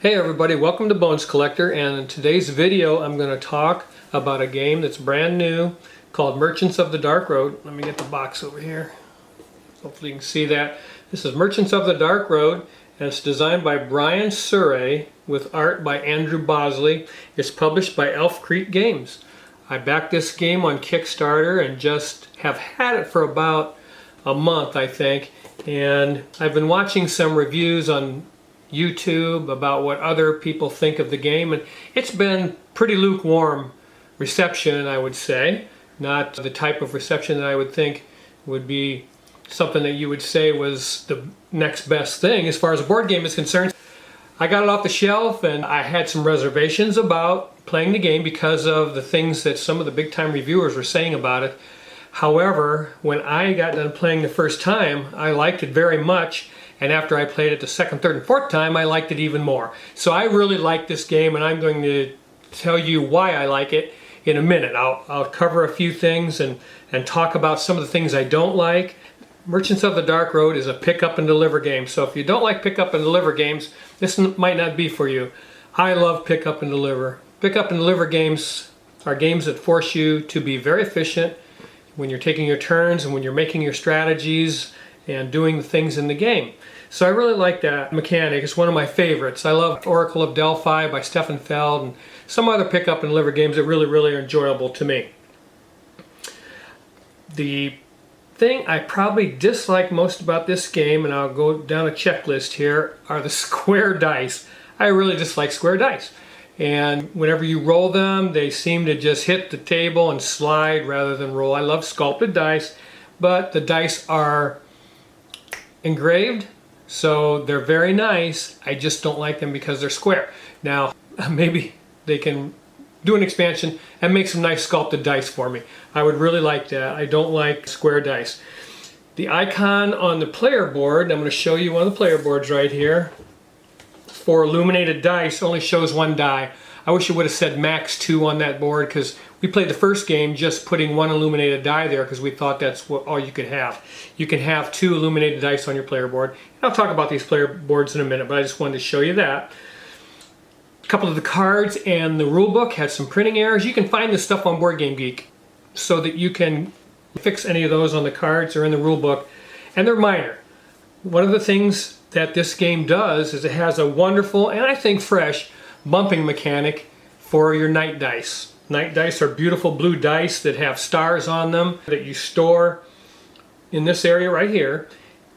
Hey everybody, welcome to Bones Collector, and in today's video I'm going to talk about a game that's brand new called Merchants of the Dark Road. Let me get the box over here. Hopefully you can see that. This is Merchants of the Dark Road, and it's designed by Brian Surrey with art by Andrew Bosley. It's published by Elf Creek Games. I backed this game on Kickstarter and just have had it for about a month, I think, and I've been watching some reviews on YouTube about what other people think of the game, and it's been pretty lukewarm reception, I would say. Not the type of reception that I would think would be something that you would say was the next best thing as far as a board game is concerned. I got it off the shelf and I had some reservations about playing the game because of the things that some of the big time reviewers were saying about it. However, when I got done playing the first time, I liked it very much. And after I played it the second, third, and fourth time, I liked it even more. So I really like this game, and I'm going to tell you why I like it in a minute. I'll cover a few things and talk about some of the things I don't like. Merchants of the Dark Road is a pick up and deliver game. So if you don't like pick up and deliver games, this might not be for you. I love pick up and deliver. Pick up and deliver games are games that force you to be very efficient when you're taking your turns and when you're making your strategies and doing the things in the game. So I really like that mechanic. It's one of my favorites. I love Oracle of Delphi by Stefan Feld and some other pick up and deliver games that really are enjoyable to me. The thing I probably dislike most about this game, and I'll go down a checklist here, are the square dice. I really dislike square dice. And whenever you roll them, they seem to just hit the table and slide rather than roll. I love sculpted dice, but the dice are engraved, so they're very nice. I just don't like them because they're square. Now, maybe they can do an expansion and make some nice sculpted dice for me. I would really like that. I don't like square dice. The icon on the player board, I'm going to show you one of the player boards right here, for illuminated dice only shows one die. I wish it would have said max 2 on that board, because we played the first game just putting one illuminated die there because we thought that's all you could have. You can have 2 illuminated dice on your player board. And I'll talk about these player boards in a minute, but I just wanted to show you that. A couple of the cards and the rule book had some printing errors. You can find this stuff on Board Game Geek so that you can fix any of those on the cards or in the rule book, and they're minor. One of the things that this game does is it has a wonderful, and I think fresh, bumping mechanic for your night dice. Night dice are beautiful blue dice that have stars on them that you store in this area right here,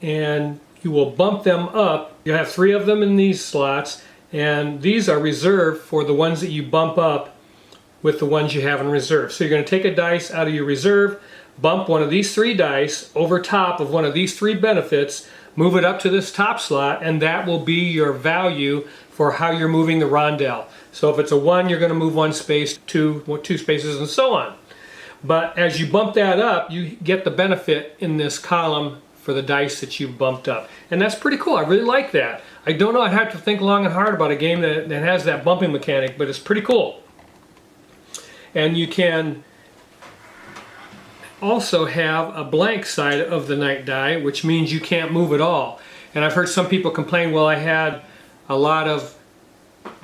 and you will bump them up. You have 3 of them in these slots, and these are reserved for the ones that you bump up with the ones you have in reserve. So you're going to take a dice out of your reserve, bump one of these 3 dice over top of one of these 3 benefits, move it up to this top slot, and that will be your value for how you're moving the rondel. So if it's a 1, you're going to move 1 space, 2 spaces, and so on. But as you bump that up, you get the benefit in this column for the dice that you bumped up. And that's pretty cool. I really like that. I don't know, I'd have to think long and hard about a game that has that bumping mechanic, but it's pretty cool. And you can also have a blank side of the night die, which means you can't move at all. And I've heard some people complain, well, I had a lot of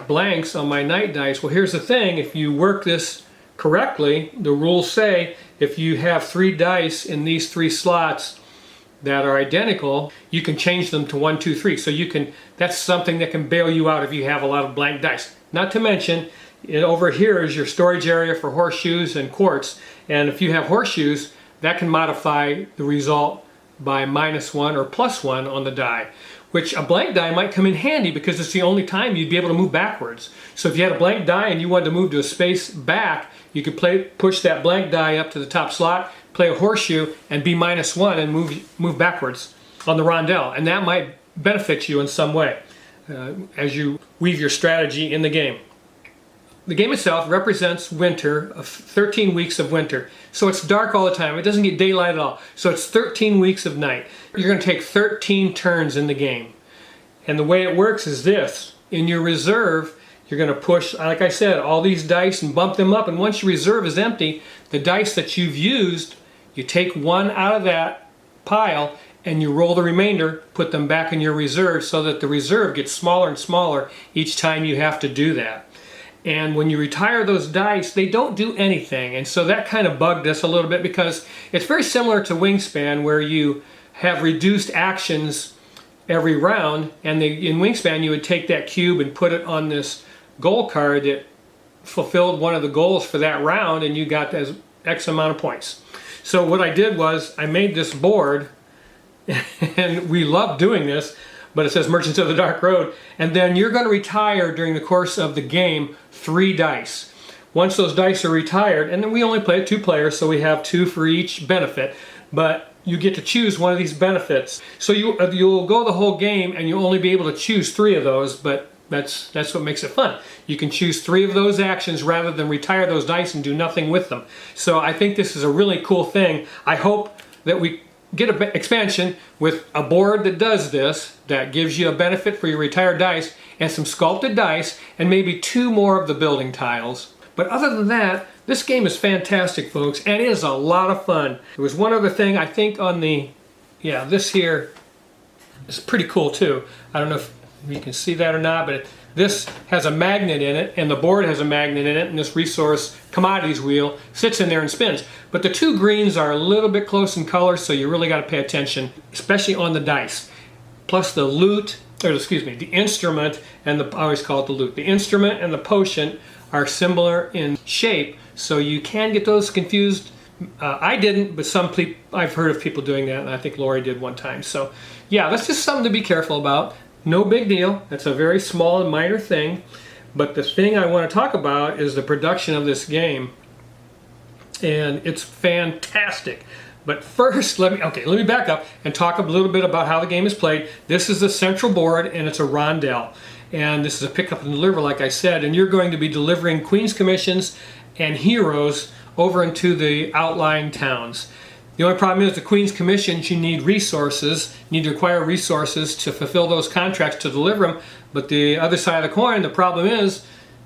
blanks on my night dice. Well, here's the thing, if you work this correctly, the rules say if you have 3 dice in these 3 slots that are identical, you can change them to 1, 2, 3. So you can, that's something that can bail you out if you have a lot of blank dice. Not to mention, over here is your storage area for horseshoes and quartz, and if you have horseshoes, that can modify the result by -1 or +1 on the die, which a blank die might come in handy because it's the only time you'd be able to move backwards. So if you had a blank die and you wanted to move to a space back, you could push that blank die up to the top slot, play a horseshoe, and be -1 and move backwards on the rondel, and that might benefit you in some way as you weave your strategy in the game. The game itself represents winter, of 13 weeks of winter. So it's dark all the time. It doesn't get daylight at all. So it's 13 weeks of night. You're going to take 13 turns in the game. And the way it works is this. In your reserve, you're going to push, like I said, all these dice and bump them up. And once your reserve is empty, the dice that you've used, you take 1 out of that pile and you roll the remainder, put them back in your reserve so that the reserve gets smaller and smaller each time you have to do that. And when you retire those dice, they don't do anything. And so that kind of bugged us a little bit because it's very similar to Wingspan where you have reduced actions every round. And in Wingspan, you would take that cube and put it on this goal card that fulfilled one of the goals for that round and you got X amount of points. So what I did was I made this board and we love doing this, but it says Merchants of the Dark Road, and then you're going to retire during the course of the game 3 dice. Once those dice are retired, and then we only play 2 players, so we have 2 for each benefit, but you get to choose one of these benefits. So you'll go the whole game and you'll only be able to choose 3 of those, but that's what makes it fun. You can choose 3 of those actions rather than retire those dice and do nothing with them. So I think this is a really cool thing. I hope that we get an expansion with a board that does this, that gives you a benefit for your retired dice and some sculpted dice and maybe 2 more of the building tiles. But other than that, this game is fantastic, folks, and it is a lot of fun. There was one other thing I think on the, this here is pretty cool too. I don't know if you can see that or not, but this has a magnet in it, and the board has a magnet in it, and this resource commodities wheel sits in there and spins. But the 2 greens are a little bit close in color, so you really got to pay attention, especially on the dice. Plus the loot, or excuse me, the instrument and I always call it the loot. The instrument and the potion are similar in shape, so you can get those confused. I didn't, but I've heard of people doing that, and I think Lori did one time. So yeah, that's just something to be careful about. No big deal. That's a very small and minor thing. But the thing I want to talk about is the production of this game. And it's fantastic. But first, let me back up and talk a little bit about how the game is played. This is the central board, and it's a rondel. And this is a pick up and deliver, like I said. And you're going to be delivering Queen's Commissions and heroes over into the outlying towns. The only problem is the Queen's Commissions, you need resources, you need to acquire resources to fulfill those contracts to deliver them. But the other side of the coin, the problem is,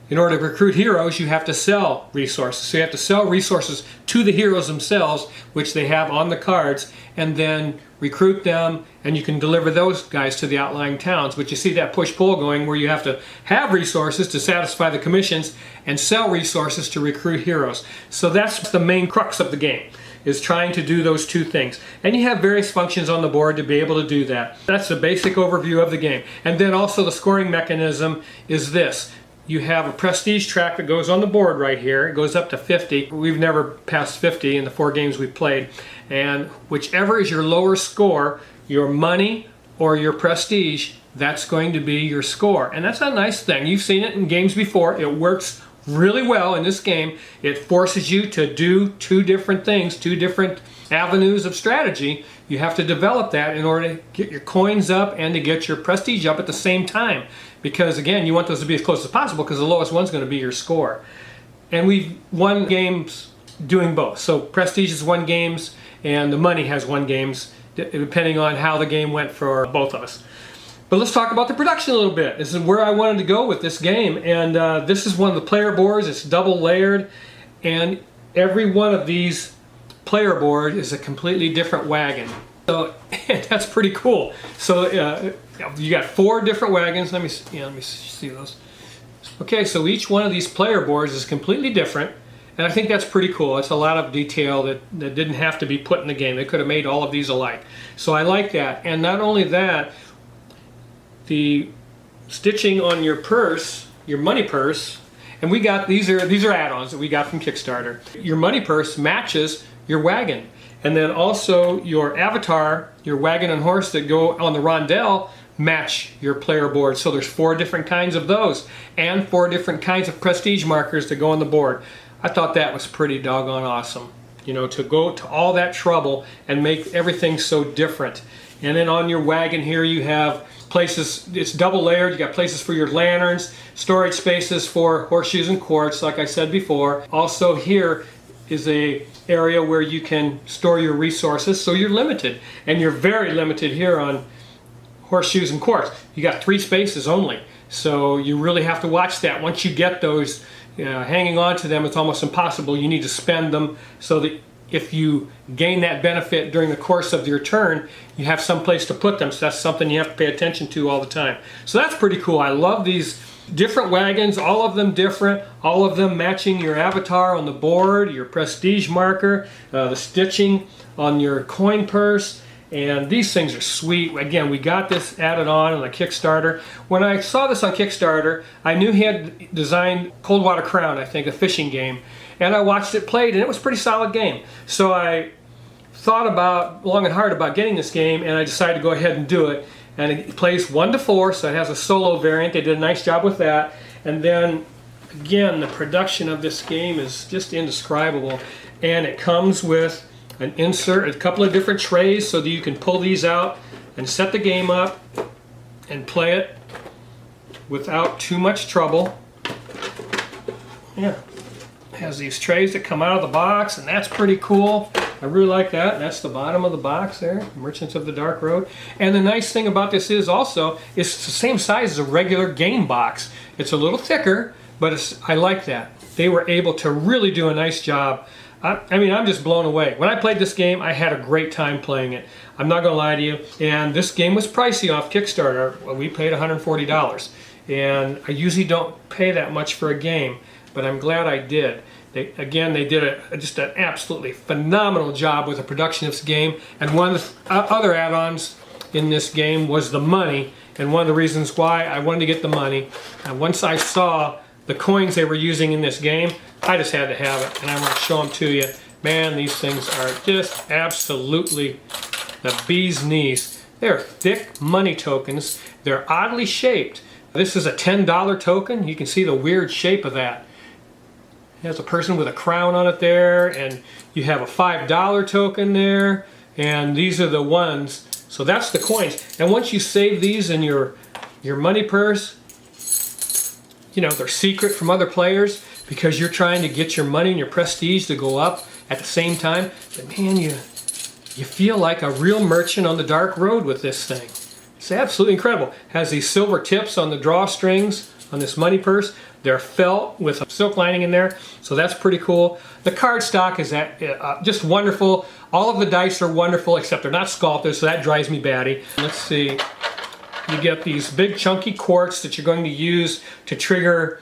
in order to recruit heroes, you have to sell resources. So you have to sell resources to the heroes themselves, which they have on the cards, and then recruit them, and you can deliver those guys to the outlying towns. But you see that push-pull going where you have to have resources to satisfy the commissions and sell resources to recruit heroes. So that's the main crux of the game, is trying to do those 2 things. And you have various functions on the board to be able to do that. That's the basic overview of the game. And then also the scoring mechanism is this. You have a prestige track that goes on the board right here. It goes up to 50. We've never passed 50 in the 4 games we've played. And whichever is your lower score, your money or your prestige, that's going to be your score. And that's a nice thing. You've seen it in games before. It works really well in this game. It forces you to do 2 different things, 2 different avenues of strategy. You have to develop that in order to get your coins up and to get your prestige up at the same time. Because again, you want those to be as close as possible because the lowest one's going to be your score. And we've won games doing both. So prestige is 1 games and the money has 1 games, depending on how the game went for both of us. But let's talk about the production a little bit. This is where I wanted to go with this game. And this is one of the player boards. It's double layered. And every one of these player boards is a completely different wagon. So that's pretty cool. So you got 4 different wagons. Let me see those. Okay, so each one of these player boards is completely different. And I think that's pretty cool. It's a lot of detail that didn't have to be put in the game. They could have made all of these alike. So I like that. And not only that, the stitching on your purse, your money purse, and we got these are add-ons that we got from Kickstarter. Your money purse matches your wagon, and then also your avatar, your wagon and horse that go on the rondel match your player board. So there's 4 different kinds of those, and 4 different kinds of prestige markers that go on the board. I thought that was pretty doggone awesome. You know, to go to all that trouble and make everything so different. And then on your wagon here you have places, it's double layered, you got places for your lanterns, storage spaces for horseshoes and quartz, like I said before. Also here is a area where you can store your resources, so you're limited. And you're very limited here on horseshoes and quartz. You got 3 spaces only. So you really have to watch that. Once you get those, hanging on to them, it's almost impossible. You need to spend them so that if you gain that benefit during the course of your turn, you have some place to put them. So that's something you have to pay attention to all the time. So that's pretty cool. I love these different wagons, all of them different, all of them matching your avatar on the board, your prestige marker, the stitching on your coin purse. And these things are sweet. Again, we got this added on the Kickstarter. When I saw this on Kickstarter, I knew he had designed Coldwater Crown, I think, a fishing game. And I watched it played, and it was a pretty solid game. So I thought about long and hard about getting this game, and I decided to go ahead and do it. And it plays 1 to 4, so it has a solo variant. They did a nice job with that. And then, again, the production of this game is just indescribable. And it comes with an insert, a couple of different trays so that you can pull these out and set the game up and play it without too much trouble. Yeah. Has these trays that come out of the box, and that's pretty cool. I really like that. And that's the bottom of the box there, Merchants of the Dark Road. And the nice thing about this is also it's the same size as a regular game box. It's a little thicker, but I like that. They were able to really do a nice job. I mean, I'm just blown away. When I played this game, I had a great time playing it. I'm not gonna lie to you. And this game was pricey off Kickstarter. We paid $140. And I usually don't pay that much for a game, but I'm glad I did. They did just an absolutely phenomenal job with the production of this game. And one of the other add-ons in this game was the money. And one of the reasons why I wanted to get the money, and once I saw the coins they were using in this game, I just had to have it. And I want to show them to you. Man, these things are just absolutely the bee's knees. They're thick money tokens. They're oddly shaped. This is a $10 token. You can see the weird shape of that. It has a person with a crown on it there, and you have a $5 token there, and these are the ones. So that's the coins. And once you save these in your money purse, you know, they're secret from other players because you're trying to get your money and your prestige to go up at the same time. But man, you feel like a real merchant on the dark road with this thing. It's absolutely incredible. It has these silver tips on the drawstrings on this money purse. They're felt with a silk lining in there, so that's pretty cool. The card stock is just wonderful. All of the dice are wonderful, except they're not sculpted, so that drives me batty. Let's see. You get these big chunky quartz that you're going to use to trigger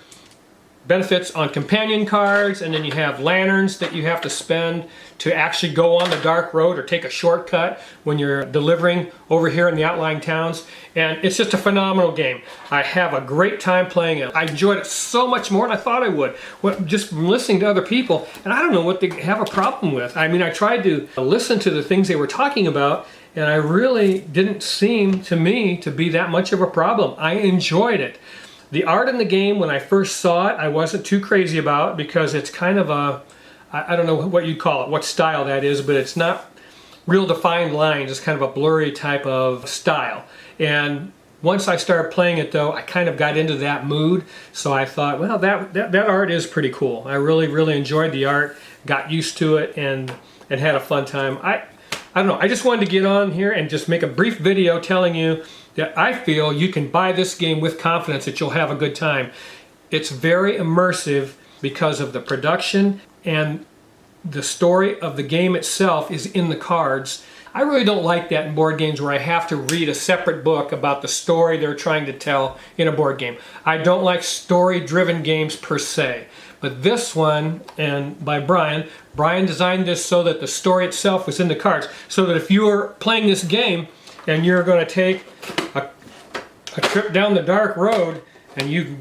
benefits on companion cards, and then you have lanterns that you have to spend to actually go on the dark road or take a shortcut when you're delivering over here in the outlying towns. And it's just a phenomenal game. I have a great time playing it. I enjoyed it so much more than I thought I would. Just listening to other people, and I don't know what they have a problem with. I mean, I tried to listen to the things they were talking about, and I really didn't seem to me to be that much of a problem. I enjoyed it. The art in the game, when I first saw it, I wasn't too crazy about because it's kind of a, I don't know what you call it, what style that is, but it's not real defined lines. It's kind of a blurry type of style. And once I started playing it though, I kind of got into that mood. So I thought, well, that art is pretty cool. I really, really enjoyed the art, got used to it, and had a fun time. I don't know, I just wanted to get on here and just make a brief video telling you that I feel you can buy this game with confidence that you'll have a good time. It's very immersive because of the production, and the story of the game itself is in the cards. I really don't like that in board games where I have to read a separate book about the story they're trying to tell in a board game. I don't like story-driven games per se. But this one, and by Brian designed this so that the story itself was in the cards. So that if you were playing this game and you're going to take a trip down the dark road and you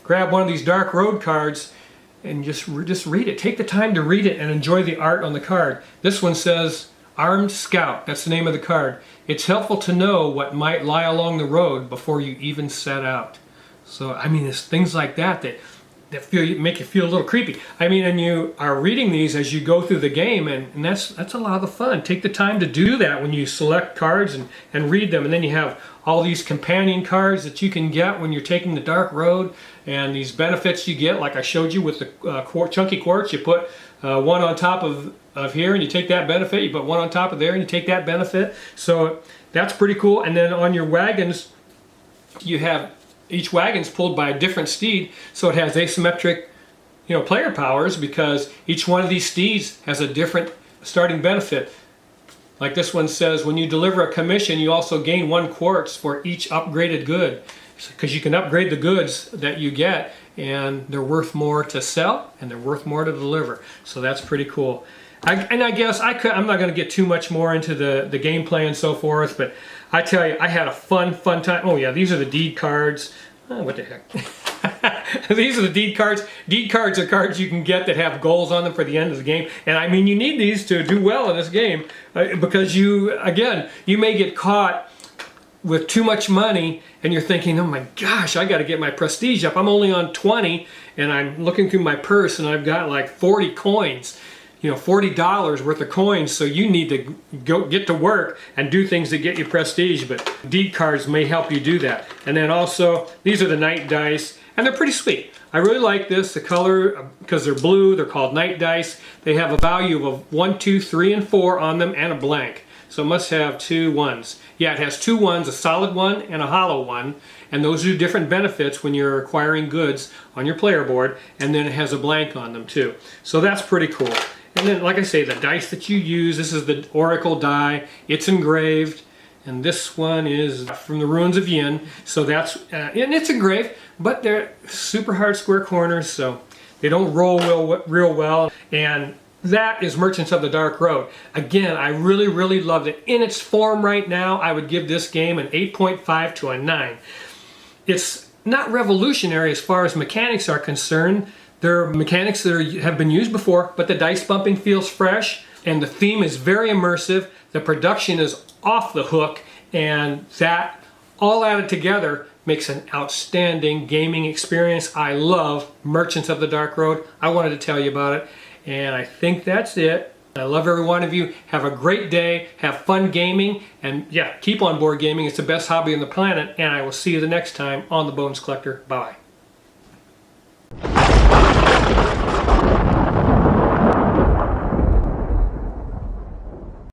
grab one of these dark road cards and just read it. Take the time to read it and enjoy the art on the card. This one says, Armed Scout. That's the name of the card. It's helpful to know what might lie along the road before you even set out. So, I mean, it's things like that make you feel a little creepy. I mean, and you are reading these as you go through the game, and that's a lot of fun. Take the time to do that when you select cards and read them, and then you have all these companion cards that you can get when you're taking the dark road, and these benefits you get, like I showed you with the chunky quartz. You put one on top of here, and you take that benefit. You put one on top of there, and you take that benefit. So that's pretty cool. And then on your wagons, you have each wagon's pulled by a different steed, so it has asymmetric, player powers, because each one of these steeds has a different starting benefit. Like this one says, when you deliver a commission, you also gain 1 quartz for each upgraded good. Because you can upgrade the goods that you get, and they're worth more to sell, and they're worth more to deliver. So that's pretty cool. I guess I'm not going to get too much more into the gameplay and so forth, but I tell you, I had a fun time. Oh yeah, these are the deed cards. Oh, what the heck? These are the deed cards. Deed cards are cards you can get that have goals on them for the end of the game. And I mean, you need these to do well in this game because you may get caught with too much money and you're thinking, oh my gosh, I got to get my prestige up. I'm only on 20 and I'm looking through my purse and I've got like 40 coins. You know, $40 worth of coins, so you need to go get to work and do things to get you prestige, but deed cards may help you do that. And then also, these are the night dice, and they're pretty sweet. I really like this, the color, because they're blue, they're called night dice. They have a value of 1, 2, 3, and 4 on them, and a blank. So it must have 2 ones. Yeah, it has 2 ones, a solid one and a hollow one, and those do different benefits when you're acquiring goods on your player board, and then it has a blank on them too. So that's pretty cool. And then, like I say, the dice that you use, this is the Oracle die. It's engraved, and this one is from the Ruins of Yin. So that's, and it's engraved, but they're super hard square corners, so they don't roll real well. And that is Merchants of the Dark Road. Again, I really loved it. In its form right now, I would give this game an 8.5 to a 9. It's not revolutionary as far as mechanics are concerned. There are mechanics that have been used before, but the dice bumping feels fresh, and the theme is very immersive. The production is off the hook, and that all added together makes an outstanding gaming experience. I love Merchants of the Dark Road. I wanted to tell you about it, and I think that's it. I love every one of you. Have a great day. Have fun gaming, and yeah, keep on board gaming. It's the best hobby on the planet, and I will see you the next time on The Bones Collector. Bye.